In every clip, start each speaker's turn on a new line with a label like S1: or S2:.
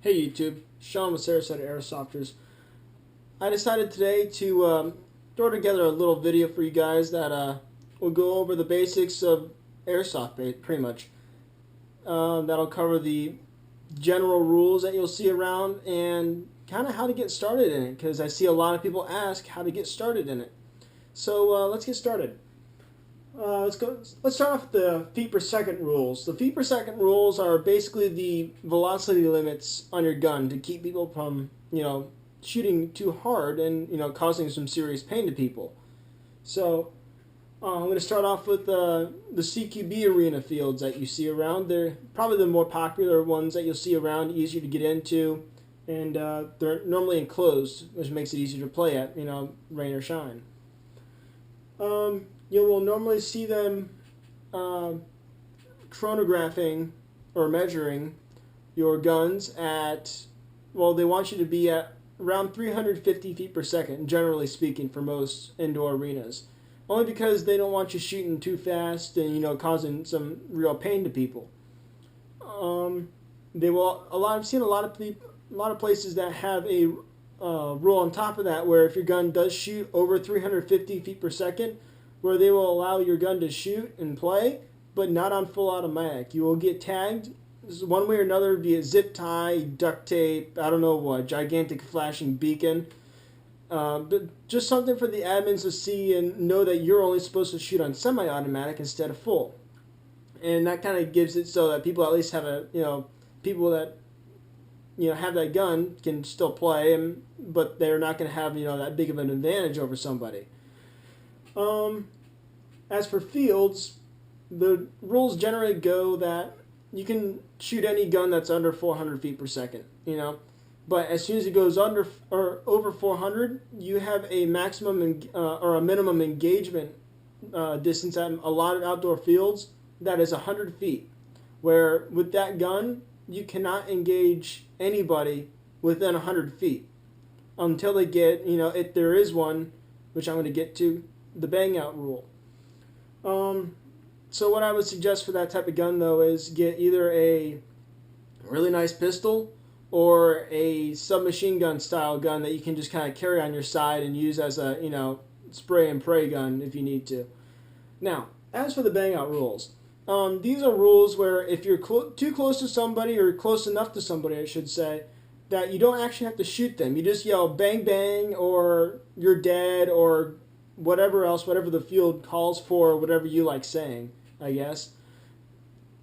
S1: Hey YouTube, Sean with Sarasota Airsofters. I decided today to throw together a little video for you guys that will go over the basics of Airsoft, pretty much. That'll cover the general rules that you'll see around and kind of how to get started in it, because I see a lot of people ask how to get started in it. So let's get started. Let's start off with the feet per second rules. The feet per second rules are basically the velocity limits on your gun to keep people from, shooting too hard and, causing some serious pain to people. So, I'm going to start off with the CQB arena fields that you see around. They're probably the more popular ones that you'll see around, easier to get into, and they're normally enclosed, which makes it easier to play at, rain or shine. You will normally see them chronographing or measuring your guns at, well, they want you to be at around 350 feet per second, generally speaking, for most indoor arenas. Only because they don't want you shooting too fast and, causing some real pain to people. I've seen a lot of places that have a rule on top of that where if your gun does shoot over 350 feet per second, where they will allow your gun to shoot and play, but not on full automatic. You will get tagged one way or another via zip tie, duct tape, I don't know what, gigantic flashing beacon. But just something for the admins to see and know that you're only supposed to shoot on semi-automatic instead of full. And that kind of gives it so that people at least have people that have that gun can still play, but they're not going to have that big of an advantage over somebody. As for fields, the rules generally go that you can shoot any gun that's under 400 feet per second, But as soon as it goes under or over 400, you have a maximum or a minimum engagement distance at a lot of outdoor fields that is 100 feet. Where with that gun, you cannot engage anybody within 100 feet until they get, if there is one, which I'm going to get to, the Bangout rule. So what I would suggest for that type of gun, though, is get either a really nice pistol or a submachine gun style gun that you can just kind of carry on your side and use as a, spray and pray gun if you need to. Now, as for the Bangout rules, these are rules where if you're too close to somebody, or close enough to somebody, I should say, that you don't actually have to shoot them. You just yell bang bang, or you're dead, or whatever else, whatever the field calls for, whatever you like saying, I guess.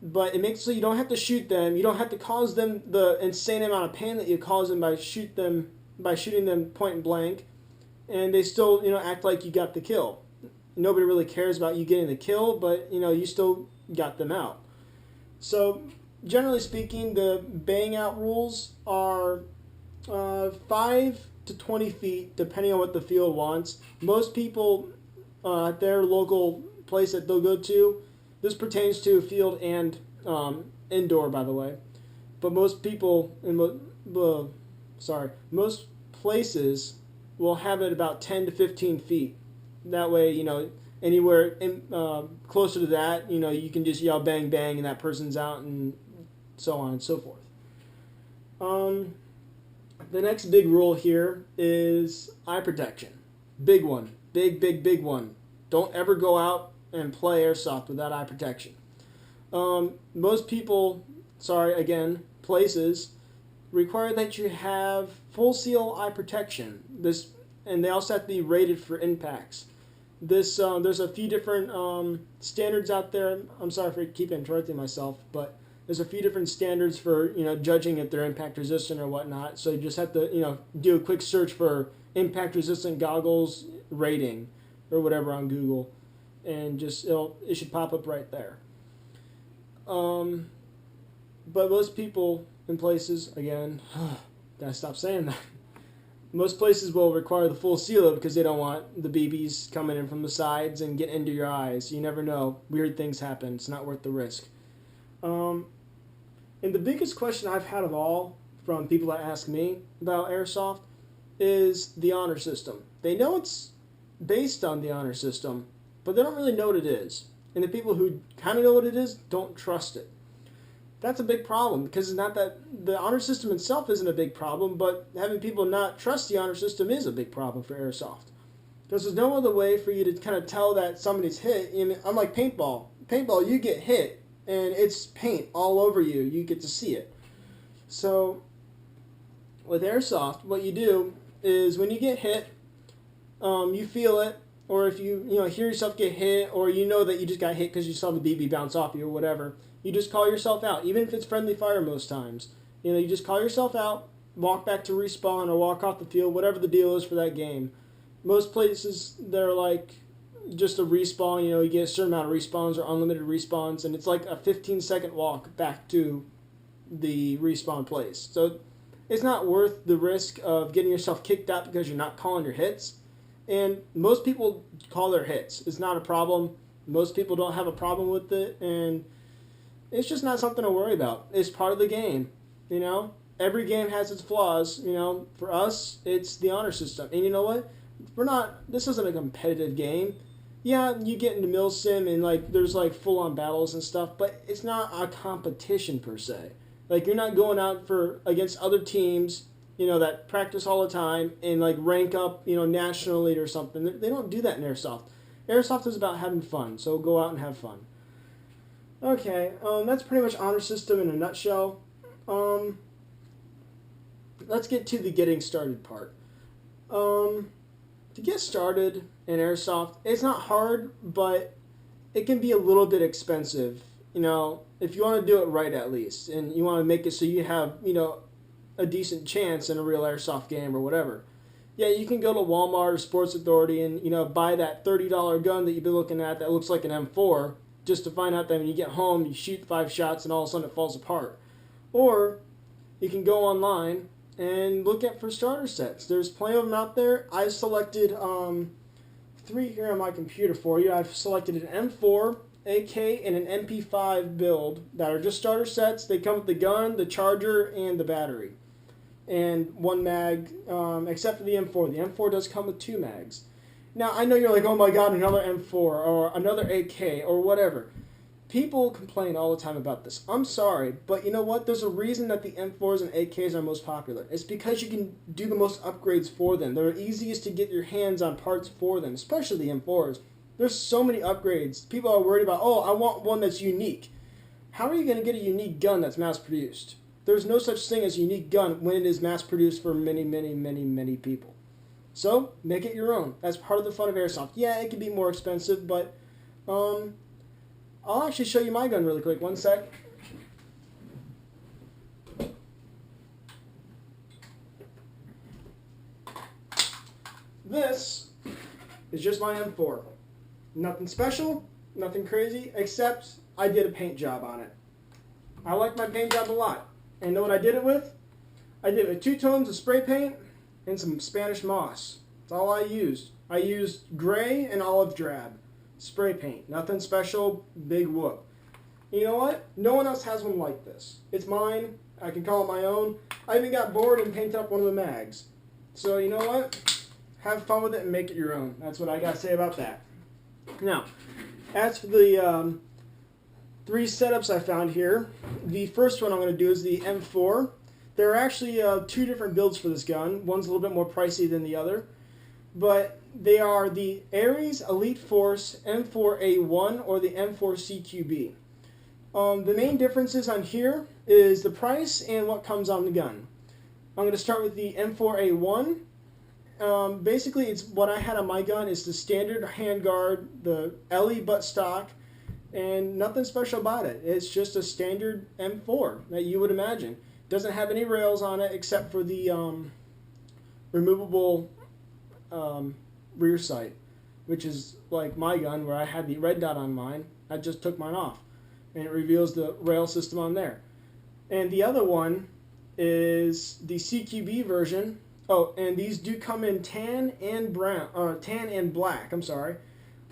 S1: But it makes it so you don't have to shoot them. You don't have to cause them the insane amount of pain that you cause them by shooting them point blank, and they still act like you got the kill. Nobody really cares about you getting the kill, but you still got them out. So generally speaking, the bang out rules are 5 to 20 feet, depending on what the field wants. Most people at their local place that they'll go to, this pertains to field and indoor, by the way. But most people, most places will have it about 10 to 15 feet. That way, anywhere closer to that, you can just yell bang bang and that person's out, and so on and so forth. The next big rule here is eye protection. Big one. Big one. Don't ever go out and play airsoft without eye protection. Most people, places, require that you have full seal eye protection. And they also have to be rated for impacts. There's a few different standards out there. I'm sorry for keep interrupting myself, but there's a few different standards for judging if they're impact resistant or whatnot. So you just have to do a quick search for impact resistant goggles rating or whatever on Google, and it should pop up right there. But most people in places, again, gotta stop saying that. Most places will require the full seal because they don't want the BBs coming in from the sides and get into your eyes. You never know. Weird things happen. It's not worth the risk. And the biggest question I've had of all from people that ask me about airsoft is the honor system. They know it's based on the honor system, but they don't really know what it is. And the people who kind of know what it is don't trust it. That's a big problem, because it's not that the honor system itself isn't a big problem, but having people not trust the honor system is a big problem for airsoft. Because there's no other way for you to kind of tell that somebody's hit. I mean, unlike paintball. Paintball, you get hit, and it's paint all over you. You get to see it. So, with airsoft, what you do is when you get hit, you feel it, or if you hear yourself get hit, or you know that you just got hit because you saw the BB bounce off you or whatever, you just call yourself out, even if it's friendly fire most times. You just call yourself out, walk back to respawn, or walk off the field, whatever the deal is for that game. Most places, they're like just a respawn, you get a certain amount of respawns or unlimited respawns, and it's like a 15-second walk back to the respawn place. So it's not worth the risk of getting yourself kicked out because you're not calling your hits. And most people call their hits. It's not a problem. Most people don't have a problem with it, and it's just not something to worry about. It's part of the game, Every game has its flaws, For us, it's the honor system. And you know what? This isn't a competitive game. Yeah, you get into milsim and there's full-on battles and stuff, but it's not a competition per se. You're not going out against other teams, that practice all the time and rank up, nationally or something. They don't do that in Airsoft. Airsoft is about having fun, so go out and have fun. Okay, that's pretty much honor system in a nutshell. Let's get to the getting started part. To get started in Airsoft, it's not hard, but it can be a little bit expensive, if you want to do it right at least, and you want to make it so you have, a decent chance in a real Airsoft game or whatever. Yeah, you can go to Walmart or Sports Authority and, buy that $30 gun that you've been looking at that looks like an M4, just to find out that when you get home, you shoot 5 shots and all of a sudden it falls apart. Or you can go online and look for starter sets. There's plenty of them out there. I've selected 3 here on my computer for you. I've selected an M4, AK, and an MP5 build that are just starter sets. They come with the gun, the charger, and the battery. And 1 mag, except for the M4. The M4 does come with 2 mags. Now, I know you're like, oh my god, another M4, or another AK, or whatever. People complain all the time about this. I'm sorry, but you know what? There's a reason that the M4s and AKs are most popular. It's because you can do the most upgrades for them. They're easiest to get your hands on parts for them, especially the M4s. There's so many upgrades. People are worried about, oh, I want one that's unique. How are you going to get a unique gun that's mass-produced? There's no such thing as a unique gun when it is mass-produced for many, many, many, many people. So, make it your own. That's part of the fun of Airsoft. Yeah, it can be more expensive, but I'll actually show you my gun really quick. One sec. This is just my M4. Nothing special, nothing crazy, except I did a paint job on it. I like my paint job a lot. And know what I did it with? I did it with 2 tones of spray paint and some Spanish moss. That's all I used. I used gray and olive drab. Spray paint. Nothing special, big whoop. You know what? No one else has one like this. It's mine. I can call it my own. I even got bored and painted up one of the mags. So you know what? Have fun with it and make it your own. That's what I got to say about that. Now, as for the 3 setups I found here, the first one I'm going to do is the M4. There are actually 2 different builds for this gun. One's a little bit more pricey than the other. But they are the Ares Elite Force M4A1 or the M4 CQB. The main differences on here is the price and what comes on the gun. I'm going to start with the M4A1. Basically, it's what I had on my gun is the standard handguard, the LE buttstock, and nothing special about it. It's just a standard M4 that you would imagine. Doesn't have any rails on it except for the removable rear sight, which is like my gun where I had the red dot on mine. I just took mine off, and it reveals the rail system on there. And the other one is the CQB version. Oh, and these do come in tan and brown, tan and black. I'm sorry.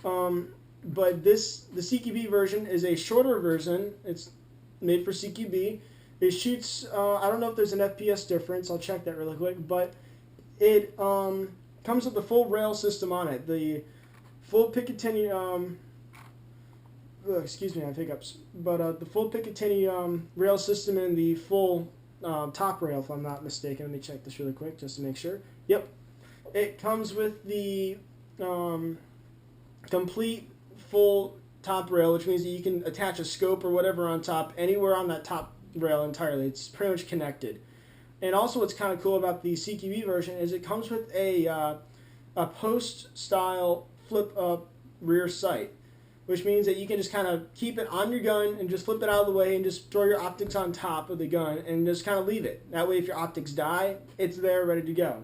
S1: But the CQB version is a shorter version. It's made for CQB. It shoots, I don't know if there's an FPS difference. I'll check that really quick. But it comes with the full rail system on it. The full Picatinny excuse me, I have hiccups. But the full Picatinny rail system and the full top rail, if I'm not mistaken. Let me check this really quick just to make sure. Yep, it comes with the complete full top rail, which means that you can attach a scope or whatever on top anywhere on that top rail entirely. It's pretty much connected. And also, what's kind of cool about the CQB version is it comes with a post style flip up rear sight, which means that you can just kind of keep it on your gun and just flip it out of the way and just throw your optics on top of the gun and just kind of leave it. That way, if your optics die, it's there ready to go.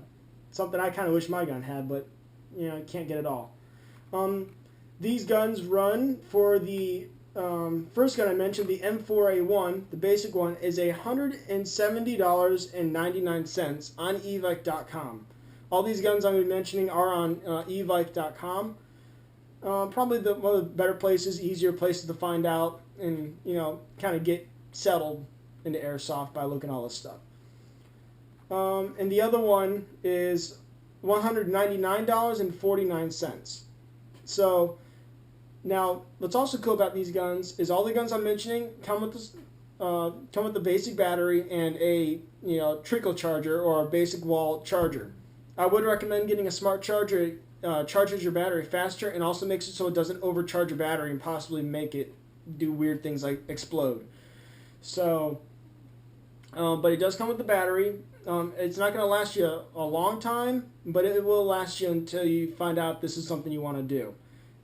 S1: Something I kind of wish my gun had, but you know, can't get it all. These guns run for the first gun I mentioned, the M4A1, the basic one, is $170.99 on evike.com. All these guns I'm going to be mentioning are on evike.com. Probably one of the better places, easier places to find out and, you know, kind of get settled into airsoft by looking at all this stuff. And the other one is $199.49. So now, what's also cool about these guns is all the guns I'm mentioning come with this, come with the basic battery and a trickle charger or a basic wall charger. I would recommend getting a smart charger. It charges your battery faster and also makes it so it doesn't overcharge your battery and possibly make it do weird things like explode. So, but it does come with the battery. It's not going to last you a long time, but it will last you until you find out this is something you want to do.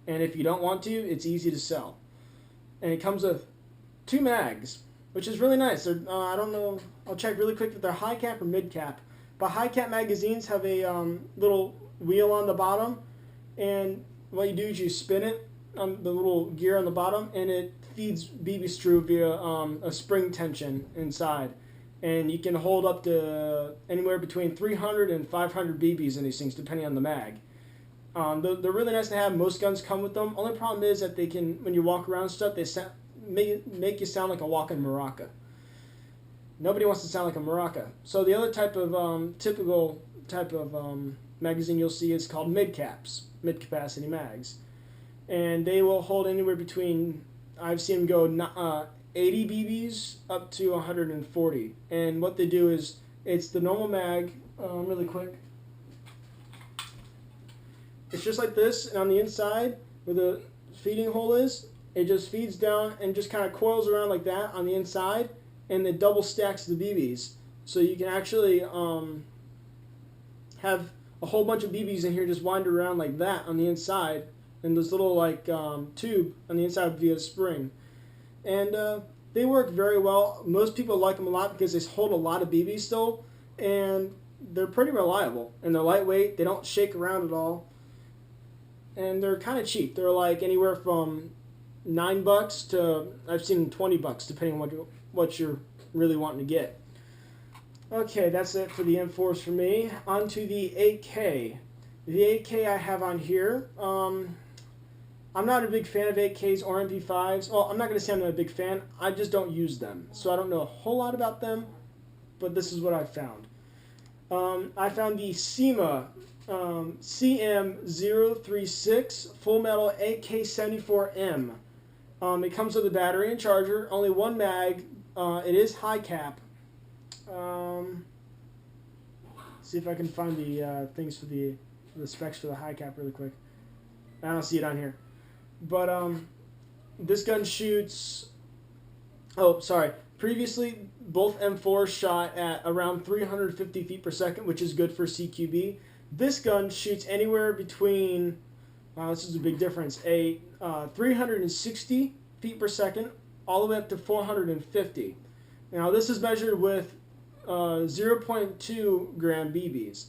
S1: And if you don't want to, it's easy to sell. And it comes with 2 mags, which is really nice. They're, I don't know, I'll check really quick if they're high cap or mid cap. But high cap magazines have a little wheel on the bottom, and what you do is you spin it on the little gear on the bottom, and it feeds BB Stru via a spring tension inside. And you can hold up to anywhere between 300 and 500 BBs in these things, depending on the mag. They're really nice to have. Most guns come with them. Only problem is that they can, when you walk around and stuff, they make you sound like a walking maraca. Nobody wants to sound like a maraca. So the other type of typical type of magazine you'll see is called mid caps, mid capacity mags, and they will hold anywhere between, I've seen them go 80 BBs up to 140. And what they do is it's the normal mag. Really quick. It's just like this, and on the inside, where the feeding hole is, it just feeds down and just kind of coils around like that on the inside, and it double stacks the BBs. So you can actually have a whole bunch of BBs in here just wind around like that on the inside, and this little like tube on the inside via spring. And they work very well. Most people like them a lot because they hold a lot of BBs still, and they're pretty reliable, and they're lightweight. They don't shake around at all. And they're kind of cheap. They're like anywhere from $9 to, I've seen $20, depending on what you're really wanting to get. Okay, that's it for the M4s for me. On to the 8K. The 8K I have on here. I'm not a big fan of 8Ks or MP5s. Well, I'm not going to say I'm not a big fan. I just don't use them. So I don't know a whole lot about them, but this is what I found. I found the SEMA CM036 Full Metal AK-74M. It comes with a battery and charger, only 1 mag. It is high cap. See if I can find the things for the specs for the high cap really quick. I don't see it on here. But this gun shoots... Oh, sorry. Previously, both M4s shot at around 350 feet per second, which is good for CQB. This gun shoots anywhere between, this is a big difference, 360 feet per second all the way up to 450. Now this is measured with 0.2 gram BBs.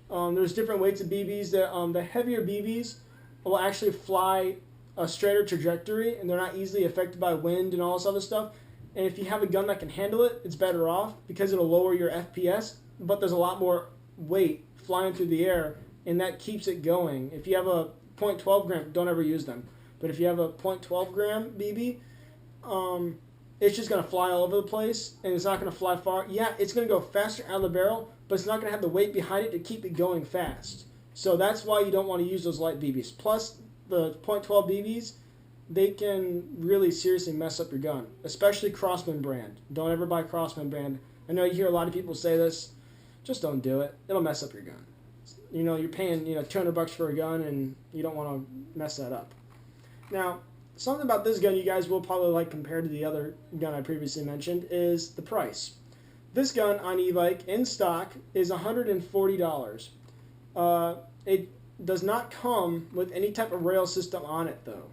S1: There's different weights of BBs. The heavier BBs will actually fly a straighter trajectory, and they're not easily affected by wind and all this other stuff. And if you have a gun that can handle it, it's better off because it'll lower your FPS, but there's a lot more weight flying through the air, and that keeps it going. If you have a .12 gram, don't ever use them. But if you have a .12 gram BB, it's just going to fly all over the place, and it's not going to fly far. Yeah, it's going to go faster out of the barrel, but it's not going to have the weight behind it to keep it going fast. So that's why you don't want to use those light BBs. Plus, the .12 BBs, they can really seriously mess up your gun, especially Crossman brand. Don't ever buy Crossman brand. I know you hear a lot of people say this. Just don't do it. It'll mess up your gun. You're paying $200 for a gun, and you don't want to mess that up. Now, something about this gun you guys will probably like compared to the other gun I previously mentioned is the price. This gun on e-bike in stock is $140. It does not come with any type of rail system on it, though.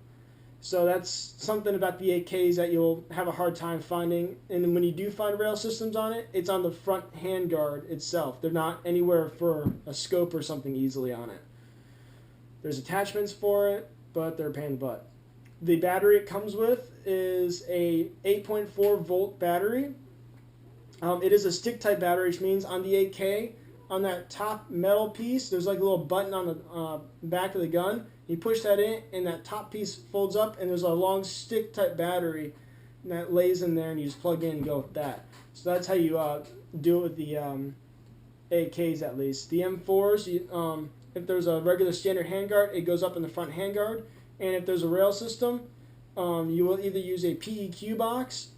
S1: So that's something about the AKs that you'll have a hard time finding. And when you do find rail systems on it, it's on the front handguard itself. They're not anywhere for a scope or something easily on it. There's attachments for it, but they're a pain in the butt. The battery it comes with is a 8.4 volt battery. It is a stick type battery, which means on the AK, on that top metal piece, there's like a little button on the back of the gun. You push that in, and that top piece folds up, and there's a long stick type battery that lays in there, and you just plug in and go with that. So that's how you do it with the AKs, at least. The M4s, if there's a regular standard handguard, it goes up in the front handguard, and if there's a rail system, you will either use a PEQ box,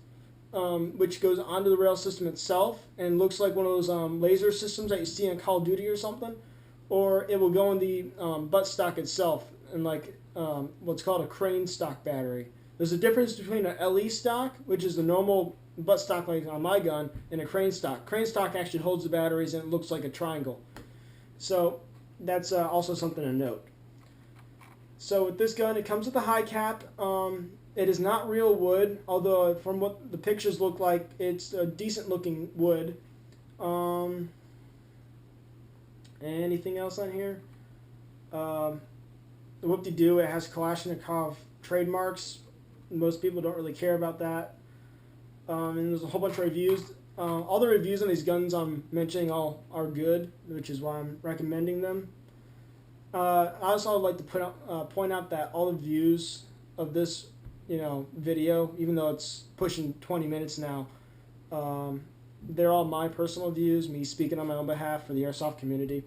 S1: which goes onto the rail system itself and looks like one of those laser systems that you see in Call of Duty or something, or it will go in the butt stock itself and like what's called a crane stock battery. There's a difference between an LE stock, which is the normal butt stock like on my gun, and a crane stock. Crane stock actually holds the batteries and it looks like a triangle. So that's also something to note. So with this gun, it comes with a high cap. It is not real wood, although from what the pictures look like, it's a decent looking wood. Anything else on here? Whoop-de-doo, it has Kalashnikov trademarks. Most people don't really care about that. And there's a whole bunch of reviews. All the reviews on these guns I'm mentioning all are good, which is why I'm recommending them. I also would like to point out that all the views of this video, even though it's pushing 20 minutes now, they're all my personal views, me speaking on my own behalf for the airsoft community.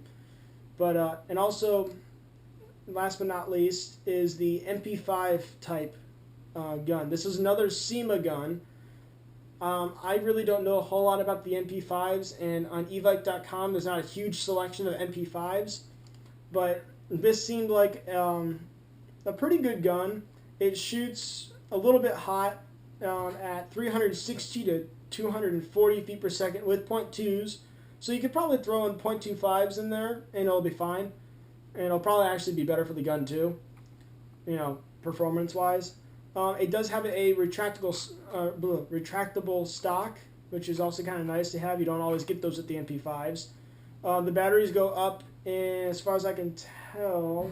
S1: But and also, last but not least, is the MP5 type gun. This is another SEMA gun. I really don't know a whole lot about the MP5s, and on evike.com there's not a huge selection of MP5s, but this seemed like a pretty good gun. It shoots a little bit hot at 360 to 240 feet per second with .2s. So you could probably throw in .25s in there and it'll be fine. And it'll probably actually be better for the gun too, performance-wise. It does have a retractable stock, which is also kind of nice to have. You don't always get those at the MP5s. The batteries go up, and as far as I can tell,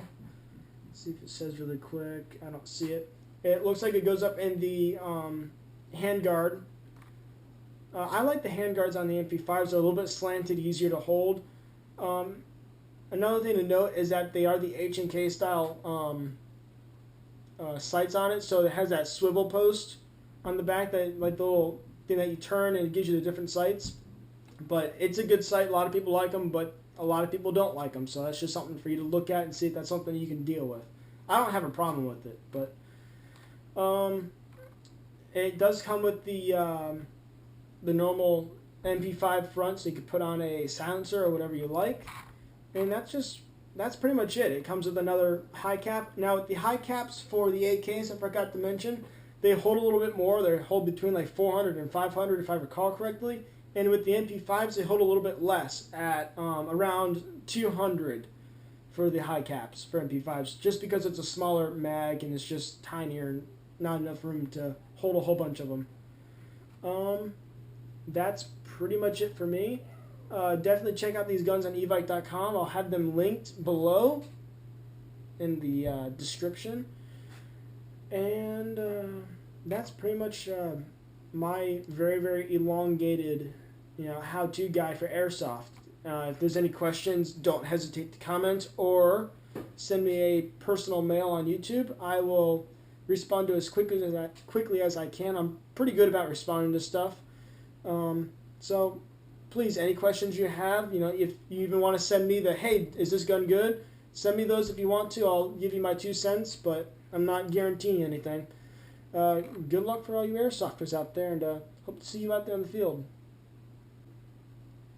S1: let's see if it says really quick. I don't see it. It looks like it goes up in the handguard. I like the handguards on the MP5s. They're a little bit slanted, easier to hold. Another thing to note is that they are the H&K style sights on it, so it has that swivel post on the back, that like the little thing that you turn and it gives you the different sights. But it's a good sight. A lot of people like them, but a lot of people don't like them. So that's just something for you to look at and see if that's something you can deal with. I don't have a problem with it, but it does come with the normal MP5 front, so you could put on a silencer or whatever you like. And that's pretty much it. It comes with another high cap. Now, with the high caps for the AKs, I forgot to mention, they hold a little bit more. They hold between like 400 and 500, if I recall correctly. And with the MP5s, they hold a little bit less at around 200 for the high caps for MP5s, just because it's a smaller mag and it's just tinier and not enough room to hold a whole bunch of them. That's pretty much it for me. Definitely check out these guns on evike.com. I'll have them linked below in the description. And that's pretty much my very, very elongated how-to guide for airsoft. If there's any questions, don't hesitate to comment or send me a personal mail on YouTube. I will respond to as quickly as I can. I'm pretty good about responding to stuff. So please, any questions you have, if you even want to send me the, hey, is this gun good? Send me those if you want to. I'll give you my 2 cents, but I'm not guaranteeing anything. Good luck for all you airsofters out there, and hope to see you out there in the field.